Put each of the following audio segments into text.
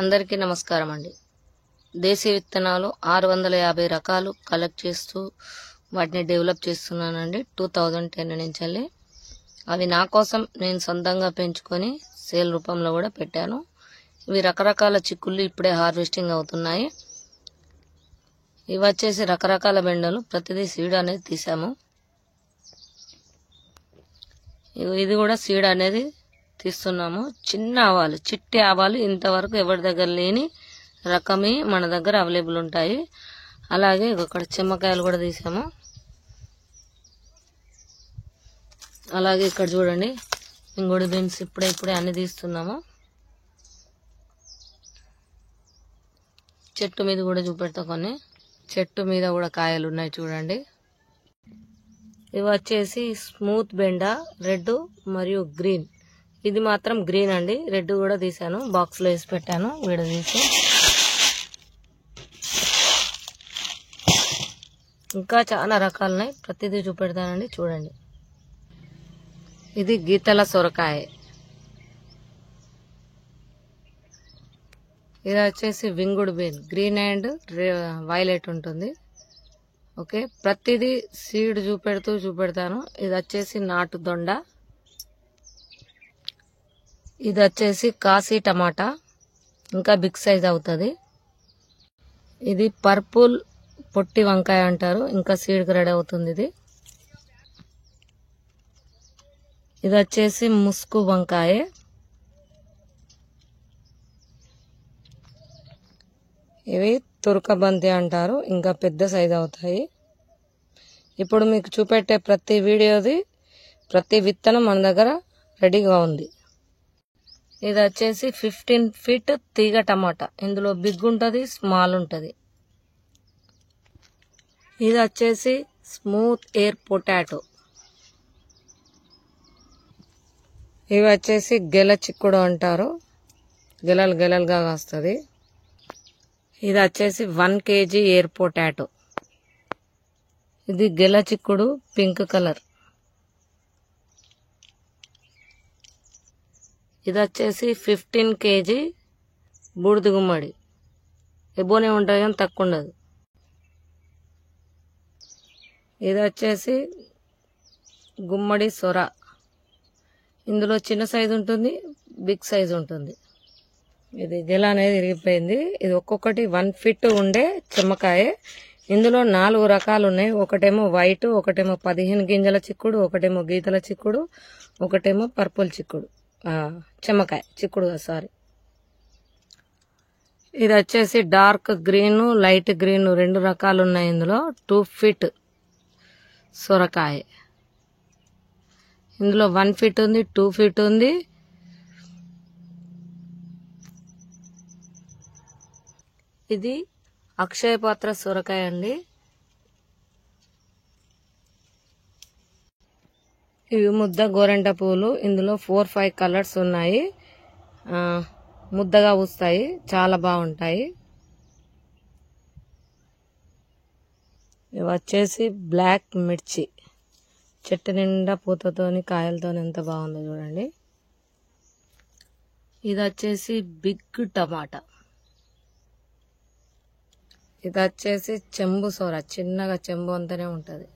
అందరికీ నమస్కారం అండి. దేశీ విత్తనాలు 650 రకాలు కలెక్ట్ చేస్తూ వాటిని డెవలప్ చేస్తున్నానండి 2010 నుంచి. అవి నా కోసం నేను సొంతంగా పెంచుకొని సేల్ రూపంలో కూడా పెట్టాను. ఇవి రకరకాల చిక్కుళ్ళు ఇప్పుడే హార్వెస్టింగ్ అవుతున్నాయి. ఇవి వచ్చేసి రకరకాల బెండలు, ప్రతిదీ సీడ్ అనేది తీసాము. ఇది కూడా సీడ్ అనేది తీస్తున్నాము. చిన్న ఆవాలు, చిట్టి ఆవాలు ఇంతవరకు ఎవరి దగ్గర లేని రకమే మన దగ్గర అవైలబుల్ ఉంటాయి. అలాగే ఇక్కడ చెమ్మకాయలు కూడా తీసాము. అలాగే ఇక్కడ చూడండి ఇంగుడి బీన్స్ ఇప్పుడే అన్ని తీస్తున్నాము. చెట్టు మీద కూడా చూపెడతా, కొన్ని చెట్టు మీద కూడా కాయలు ఉన్నాయి చూడండి. ఇవి వచ్చేసి స్మూత్ బెండ, రెడ్ మరియు గ్రీన్. ఇది మాత్రం గ్రీన్ అండి, రెడ్ కూడా తీసాను, బాక్స్ లో వేసి పెట్టాను విడదీసి. ఇంకా చాలా రకాలున్నాయి, ప్రతిదీ చూపెడతానండి చూడండి. ఇది గీతల సొరకాయ. ఇది వచ్చేసి winged bean, green and violet ఉంటుంది. ఓకే, ప్రతిదీ సీడ్ చూపెడతాను. ఇది వచ్చేసి నాటు దొండ. ఇది వచ్చేసి కాశీ టమాటా, ఇంకా బిగ్ సైజ్ అవుతుంది. ఇది పర్పుల్ పొట్టి వంకాయ అంటారు, ఇంకా సీడ్కి రెడీ అవుతుంది. ఇది వచ్చేసి ముసుగు వంకాయ. ఇవి తురకబంతి అంటారు, ఇంకా పెద్ద సైజ్ అవుతాయి. ఇప్పుడు మీకు చూపెట్టే ప్రతి వీడియోది ప్రతి విత్తనం మన దగ్గర రెడీగా ఉంది. ఇది వచ్చేసి 15 ఫీట్ తీగ టమాటా. ఇందులో బిగ్ ఉంటుంది, స్మాల్ ఉంటుంది. ఇది వచ్చేసి స్మూత్ ఎయిర్ పొటాటో. ఇవి వచ్చేసి గెల చిక్కుడు అంటారు, గెలలుగా వస్తుంది. ఇది వచ్చేసి 1 kg ఎయిర్ పొటాటో. ఇది గెల చిక్కుడు, పింక్ కలర్. ఇది వచ్చేసి 15 kg బూడిద గుమ్మడి. ఎబోనే ఉంటుంది కానీ తక్కువ ఉండదు. ఇది వచ్చేసి గుమ్మడి సొర. ఇందులో చిన్న సైజు ఉంటుంది, బిగ్ సైజు ఉంటుంది. ఇది గెల అనేది ఇరిగిపోయింది. ఇది ఒక్కొక్కటి 1 ఫీట్ ఉండే చెమ్మకాయ. ఇందులో 4 రకాలు ఉన్నాయి. ఒకటేమో వైట్, ఒకటేమో 15 గింజల చిక్కుడు, ఒకటేమో గీతల చిక్కుడు, ఒకటేమో పర్పుల్ చిక్కుడు, చెమ్మకాయ చిక్కుడు సారీ. ఇది వచ్చేసి డార్క్ గ్రీన్, లైట్ గ్రీన్, 2 రకాలు ఉన్నాయి. ఇందులో 2 ఫీట్ సొరకాయ. ఇందులో 1 ఫీట్ ఉంది, 2 ఫీట్ ఉంది. ఇది అక్షయ పాత్ర సొరకాయ అండి. ఇవి ముద్ద గోరెంట పూలు. ఇందులో 4-5 కలర్స్ ఉన్నాయి. ముద్దగా వస్తాయి, చాలా బాగుంటాయి. ఇవి వచ్చేసి బ్లాక్ మిర్చి. చెట్టు నిండా పూతతోని కాయలతోని ఎంత బాగుందో చూడండి. ఇది వచ్చేసి బిగ్ టమాటా. ఇది వచ్చేసి చెంబు సొర, చిన్నగా చెంబు అంతనే ఉంటుంది.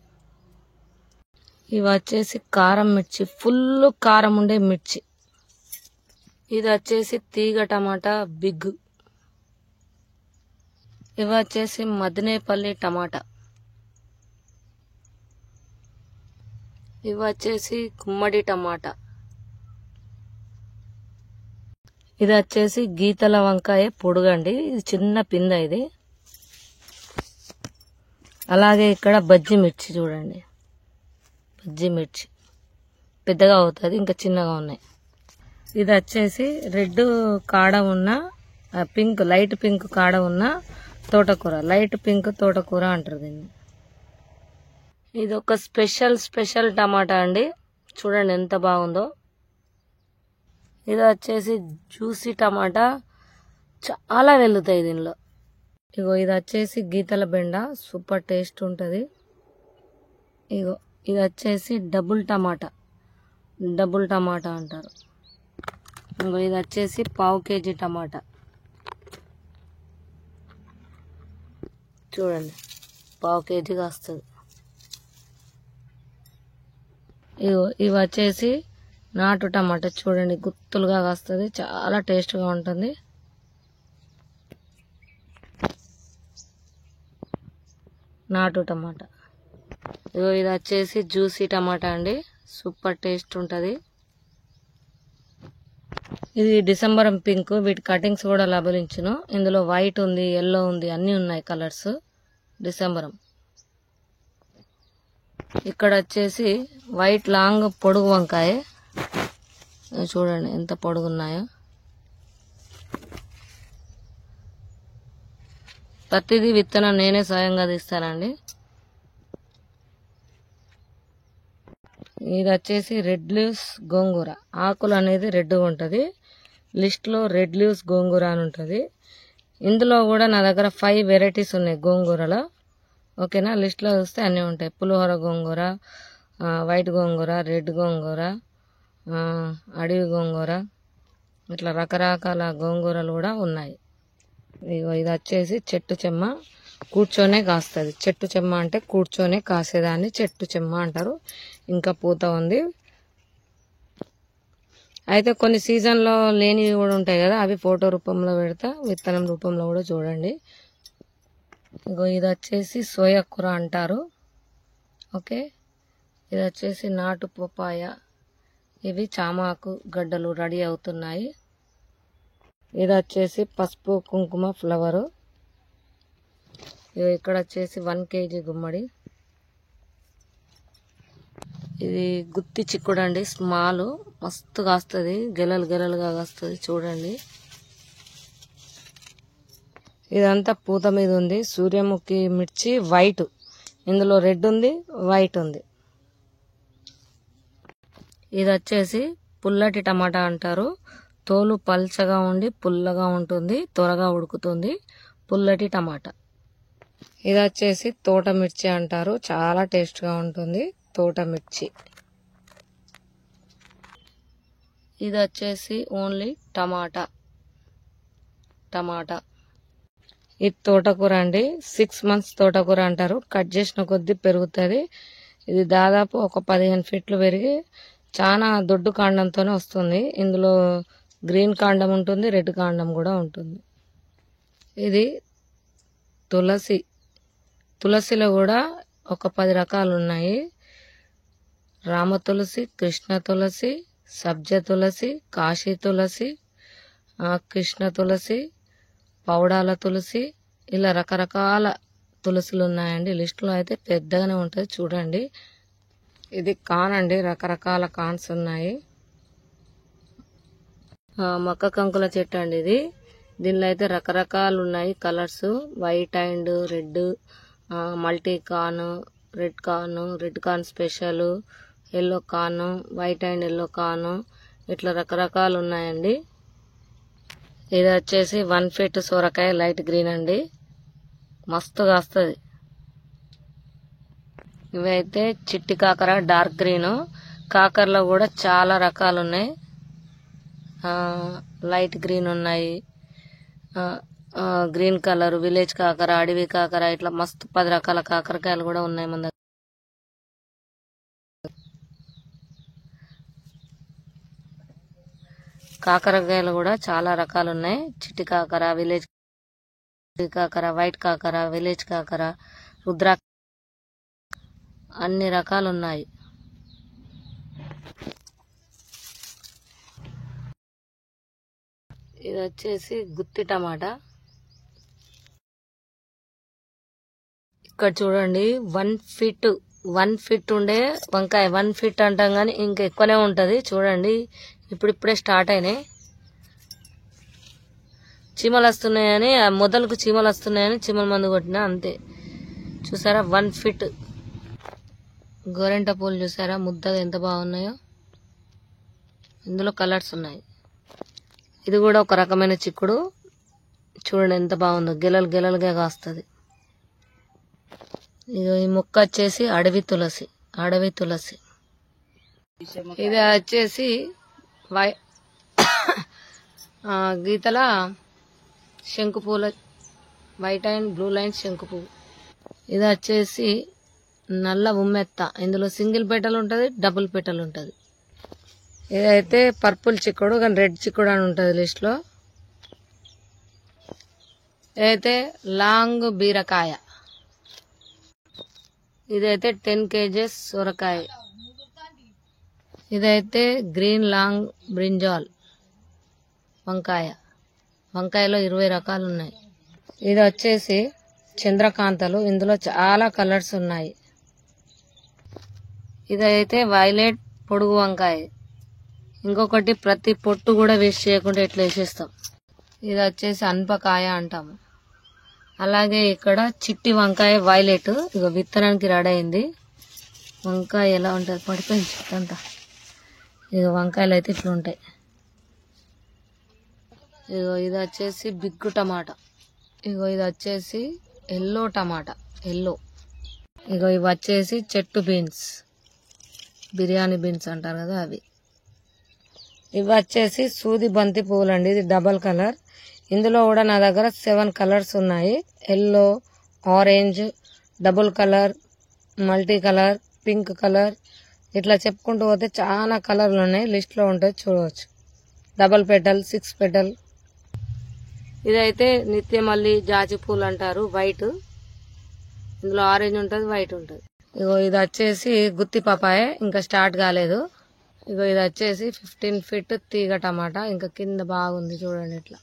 ఇవి వచ్చేసి కారం మిర్చి, ఫుల్ కారం ఉండే మిర్చి. ఇది వచ్చేసి తీగ టమాటా బిగ్. ఇవి వచ్చేసి మదనేపల్లి టమాటా. ఇవి వచ్చేసి గుమ్మడి టమాటా. ఇది వచ్చేసి గీతల వంకాయ పొడుగండి, ఇది చిన్న పింద ఇది. అలాగే ఇక్కడ బజ్జి మిర్చి చూడండి, బజ్జి మిర్చి పెద్దగా అవుతుంది, ఇంకా చిన్నగా ఉన్నాయి. ఇది వచ్చేసి రెడ్ కాడ ఉన్న పింక్, లైట్ పింక్ కాడ ఉన్న తోటకూర, లైట్ పింక్ తోటకూర అంటారు దీన్ని. ఇది ఒక స్పెషల్ టమాటా అండి, చూడండి ఎంత బాగుందో. ఇది వచ్చేసి జ్యూసీ టమాటా, చాలా వెళ్తాయి దీనిలో. ఇగో ఇది వచ్చేసి గీతల బెండ, సూపర్ టేస్ట్ ఉంటుంది. ఇగో ఇది వచ్చేసి డబుల్ టమాటా అంటారు. ఇంకో ఇది వచ్చేసి 1/2 kg టమాటా. చూడండి, 1/2 కేజీ కాస్తుంది. ఇవి వచ్చేసి నాటు టమాటా. చూడండి, గుత్తులుగా కాస్తుంది, చాలా టేస్ట్గా ఉంటుంది. నాటు టమాటా. ఇది వచ్చేసి జ్యూసీ టమాటా అండి, సూపర్ టేస్ట్ ఉంటుంది. ఇది డిసెంబరం పింక్. వీటి కటింగ్స్ కూడా లభించును. ఇందులో వైట్ ఉంది, ఎల్లో ఉంది, అన్నీ ఉన్నాయి కలర్స్. డిసెంబరం. ఇక్కడ వచ్చేసి వైట్ లాంగ్ పొడుగు వంకాయ. చూడండి ఎంత పొడుగున్నాయో. ప్రతిదీ విత్తనం నేనే స్వయంగా తీస్తానండి. ఇది వచ్చేసి రెడ్ లీవ్స్ గోంగూర. ఆకులు అనేది రెడ్గా ఉంటుంది. లిస్ట్లో రెడ్ లీవ్స్ గోంగూర అని ఉంటుంది. ఇందులో కూడా నా దగ్గర 5 వెరైటీస్ ఉన్నాయి గోంగూరలో. ఓకేనా, లిస్ట్లో చూస్తే అన్నీ ఉంటాయి. పులిహోర గోంగూర, వైట్ గోంగూర, రెడ్ గోంగూర, అడవి గోంగూర, ఇట్లా రకరకాల గోంగూరలు కూడా ఉన్నాయి. ఇది వచ్చేసి చెట్టు చెమ్మ. కూర్చొనే కాస్తుంది. చెట్టు చెమ్మ అంటే కూర్చొనే కాసేదాన్ని చెట్టు చెమ్మ అంటారు. ఇంకా పూత ఉంది. అయితే కొన్ని సీజన్లో లేనివి కూడా ఉంటాయి కదా, అవి ఫోటో రూపంలో పెడతా, విత్తనం రూపంలో కూడా చూడండి. ఇది వచ్చేసి సోయా కూర అంటారు. ఓకే, ఇది వచ్చేసి నాటు పపాయ. ఇవి చామాకు గడ్డలు రెడీ అవుతున్నాయి. ఇది వచ్చేసి పసుపు కుంకుమ ఫ్లవరు. ఇక్కడ వచ్చేసి 1 కేజీ గుమ్మడి. ఇది గుత్తి చిక్కుడు అండి, స్మాల్, మస్తు కాస్తుంది, గెలలు గెలలుగా కాస్తుంది. చూడండి, ఇదంతా పూత మీద ఉంది. సూర్యముఖి మిర్చి వైట్, ఇందులో రెడ్ ఉంది, వైట్ ఉంది. ఇది వచ్చేసి పుల్లటి టమాటా అంటారు. తోలు పల్చగా ఉండి పుల్లగా ఉంటుంది, త్వరగా ఉడుకుతుంది. పుల్లటి టమాటా. ఇది వచ్చేసి తోట మిర్చి అంటారు. చాలా టేస్ట్గా ఉంటుంది తోట మిర్చి. ఇది వచ్చేసి ఓన్లీ టమాటా. ఇది తోటకూర అండి. 6 months తోటకూర అంటారు. కట్ చేసిన కొద్దీ పెరుగుతుంది. ఇది దాదాపు ఒక 15 ఫీట్లు పెరిగి చాలా దొడ్డు కాండంతోనే వస్తుంది. ఇందులో గ్రీన్ కాండం ఉంటుంది, రెడ్ కాండం కూడా ఉంటుంది. ఇది తులసి. తులసిలో కూడా ఒక 10 రకాలు ఉన్నాయి. రామ తులసి, కృష్ణ తులసి, సబ్జ తులసి, కాశీ తులసి, కృష్ణ తులసి, పౌడాల తులసి, ఇలా రకరకాల తులసిలు ఉన్నాయండి. లిస్టులో అయితే పెద్దగానే ఉంటుంది, చూడండి. ఇది కాన్ అండి, రకరకాల కాన్స్ ఉన్నాయి. మక్క కంకుల చెట్టు అండి ఇది. దీనిలో అయితే రకరకాలు ఉన్నాయి colours, white and red, multi corn, red corn special, yellow corn, white and yellow corn, ఇట్లా రకరకాలు ఉన్నాయండి. ఇది వచ్చేసి 1 feet సొరకాయ, లైట్ గ్రీన్ అండి, మస్తు కాస్తుంది. ఇవైతే చిట్టి కాకర, డార్క్ గ్రీన్. కాకరలో కూడా చాలా రకాలు ఉన్నాయి. లైట్ గ్రీన్ ఉన్నాయి, గ్రీన్ కలర్, విలేజ్ కాకర, అడవి కాకర, ఇట్లా మస్తు 10 రకాల కాకరకాయలు కూడా ఉన్నాయి మన దగ్గర. కాకరకాయలు కూడా చాలా రకాలు ఉన్నాయి. చిట్టి కాకర, విలేజ్ కాకర, వైట్ కాకర, విలేజ్ కాకర, రుద్రా, అన్ని రకాలు ఉన్నాయి. ఇది వచ్చేసి గుత్తి టమాటా. ఇక్కడ చూడండి, 1 feet ఉండే వంకాయ. 1 feet అంటాం కానీ ఇంకా ఎక్కువనే ఉంటుంది. చూడండి, ఇప్పుడిప్పుడే స్టార్ట్ అయినాయి. చీమలు వస్తున్నాయని, మొదలకు చీమలు వస్తున్నాయని చీమల మందు కొట్టినా అంతే. చూసారా 1 feet. గోరెంట పూలు చూసారా ముద్దగా ఎంత బాగున్నాయో. ఇందులో కలర్స్ ఉన్నాయి. ఇది కూడా ఒక రకమైన చిక్కుడు. చూడండి ఎంత బాగుందో, గెలలు గెలలుగా కాస్తుంది. ఈ మొక్క వచ్చేసి అడవి తులసి. ఇది వచ్చేసి గీతల శంకు పూల, వైట్ అండ్ బ్లూ లైన్ శంకు పువ్వు. ఇది వచ్చేసి నల్ల ఉమ్మెత్త. ఇందులో సింగిల్ పెటల్ ఉంటుంది, డబుల్ పెటల్ ఉంటుంది. ఇదైతే పర్పుల్ చిక్కుడు, కానీ రెడ్ చిక్కుడు అని ఉంటుంది లిస్ట్లో. ఇదైతే లాంగ్ బీరకాయ. ఇదైతే 10 kgs సొరకాయ. ఇదైతే గ్రీన్ లాంగ్ బ్రింజాల్ వంకాయ. వంకాయలో 20 రకాలు ఉన్నాయి. ఇది వచ్చేసి చంద్రకాంతలు. ఇందులో చాలా కలర్స్ ఉన్నాయి. ఇదైతే వైలెట్ పొడుగు వంకాయ. ఇంకొకటి ప్రతి పొట్టు కూడా వేస్ట్ చేయకుండా ఇట్లా వేసేస్తాం. ఇది వచ్చేసి అనపకాయ అంటాము. అలాగే ఇక్కడ చిట్టి వంకాయ వైలెట్. ఇక విత్తనానికి రెడీ అయింది. వంకాయ ఎలా ఉంటుంది, పడిపోయింది చెత్తంతా. ఇక వంకాయలు అయితే ఇట్లా ఉంటాయి. ఇగో ఇది వచ్చేసి బిగ్గు టమాటా. ఇగో ఇది వచ్చేసి ఎల్లో టమాటా, ఎల్లో. ఇగో ఇవి వచ్చేసి చెట్టు బీన్స్, బిర్యానీ బీన్స్ అంటారు కదా అవి. ఇవి వచ్చేసి సూది బంతి పువ్వులు అండి. ఇది డబల్ కలర్. ఇందులో కూడా నా దగ్గర 7 కలర్స్ ఉన్నాయి. Yellow, orange, double colour, multi colour, pink colour, ఇట్లా చెప్పుకుంటూ పోతే చాలా కలర్లు ఉన్నాయి. లిస్ట్లో ఉంటాయి, చూడవచ్చు. Double petal, 6 petal. ఇదైతే నిత్యమల్లి జాజి పూలు అంటారు, వైట్. ఇందులో ఆరెంజ్ ఉంటుంది, వైట్ ఉంటుంది. ఇగో ఇది వచ్చేసి గుత్తి పపాయ, ఇంకా స్టార్ట్ కాలేదు. ఇగో ఇది వచ్చేసి 15 feet తీగ టమాటా. ఇంకా కింద బాగుంది చూడండి ఇట్లా.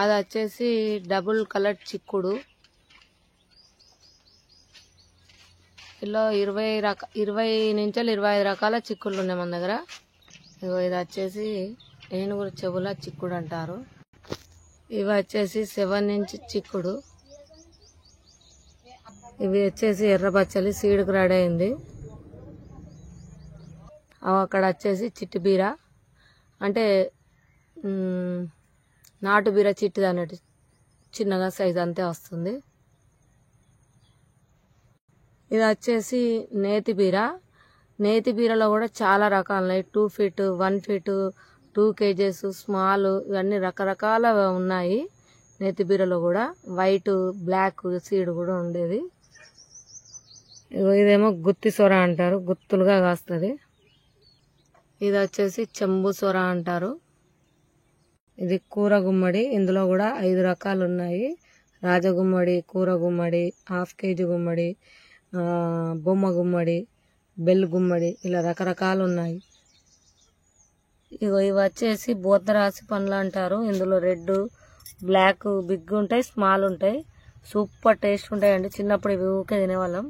అది వచ్చేసి డబుల్ కలర్ చిక్కుడు. ఇలా 20 నుంచి 25 రకాల చిక్కుళ్ళు ఉన్నాయి మన దగ్గర. ఇగో ఇది వచ్చేసి ఏనుగురు చెవుల చిక్కుడు అంటారు. ఇవి వచ్చేసి 7 inch చిక్కుడు. ఇవి వచ్చేసి ఎర్ర బచ్చలి, సీడ్కి రెడీ అయింది. అక్కడ వచ్చేసి చిట్టి బీర, అంటే నాటు బీర చిట్టిది అన్నట్టు, చిన్నగా సైజ్ అంతే వస్తుంది. ఇది వచ్చేసి నేతి బీర. నేతి బీరలో కూడా చాలా రకాలు ఉన్నాయి. 2 feet, 1 feet, 2 kgs, స్మాల్, ఇవన్నీ రకరకాల ఉన్నాయి. నేతి బీరలో కూడా వైట్, బ్లాక్ సీడ్ కూడా ఉండేది. ఇదేమో గుత్తి సొర అంటారు, గుత్తులుగా కాస్తుంది. ఇది వచ్చేసి చెంబు సొర అంటారు. ఇది కూర గుమ్మడి. ఇందులో కూడా 5 రకాలు ఉన్నాయి. రాజగుమ్మడి, కూర గుమ్మడి, హాఫ్ కేజీ గుమ్మడి, బొమ్మ గుమ్మడి, బెల్ గుమ్మడి, ఇలా రకరకాలు ఉన్నాయి. ఇవి వచ్చేసి బోతరాసి పండ్లు అంటారు. ఇందులో రెడ్, బ్లాక్, బిగ్ ఉంటాయి, స్మాల్ ఉంటాయి. సూపర్ టేస్ట్ ఉంటాయండి. చిన్నప్పుడు ఇవి ఊకే తినేవాళ్ళం.